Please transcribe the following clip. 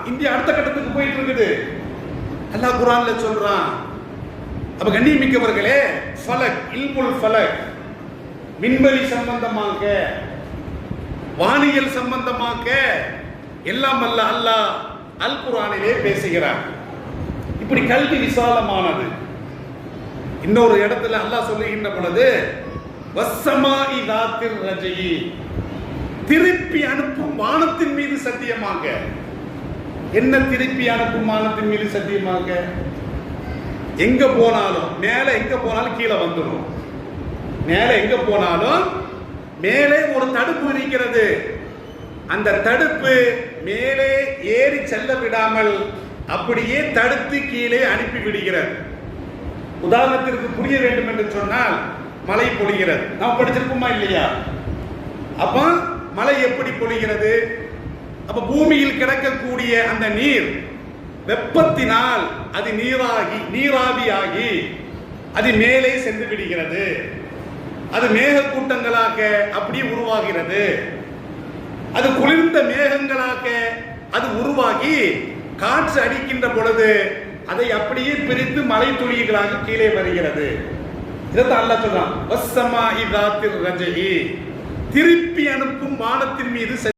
India அடுத்த கட்டத்துக்கு போயிட்டு இருக்குது. அல்லாஹ் குர்ஆன்ல சொல்றான். அப்ப கண்ணியமிக்கவர்களே, ஃபலக், இல்முல் ஃபலக், விண்வெளி சம்பந்தமாக, வானியல் சம்பந்தமாக எல்லாம் அல்லாஹ் அல் குர்ஆனிலே பேசுகிறார். இப்படி கல்வி விசாலமானது. இன்னொரு இடத்துல அல்லாஹ் சொல்லுகின்ற பொழுது வஸ்ஸமாஇ தாத்திர் ரஜி, திருப்பி அனுப்பும் வானத்தின் மீது சத்தியமாக. என்ன திருப்பி அனுப்பும் வானத்தின் மீது சத்தியமாக? எங்க போனாலும் மேலே, எங்க போனாலும் கீழே வந்துடும். மேலே எங்க போனாலும் மேலே ஒரு தடுப்பு இருக்கிறது. அந்த தடுப்பு மேலே ஏறி செல்ல விடாமல் அப்படியே தடுத்து கீழே அனுப்பி விடுகிறது. உதாரணத்திற்கு புரிய வேண்டும் என்று சொன்னால், மழை பொழிகிறது. நாம் படிச்சிருக்கோமா இல்லையா? அப்ப மழை எப்படி பொழிகிறது? அப்ப பூமியில் கிடக்கக்கூடிய அந்த நீர் வெப்பத்தினால் அது நீராவியாகி அது மேலே சென்று விடுகிறது. அது மேக கூட்டங்களாக அப்படியே உருவாகிறது. அது குளிர்ந்த மேகங்களாக அது உருவாகி காற்று அடிக்கின்ற பொழுது அதை அப்படியே பிரித்து மழை துளிகளாக கீழே வருகிறது. இதைத்தான் அல்லாஹ் சொல்றான், வஸ்ஸமாஇ தாத்திர் ரஜி, திருப்பி அனுப்பும் வானத்தின் மீது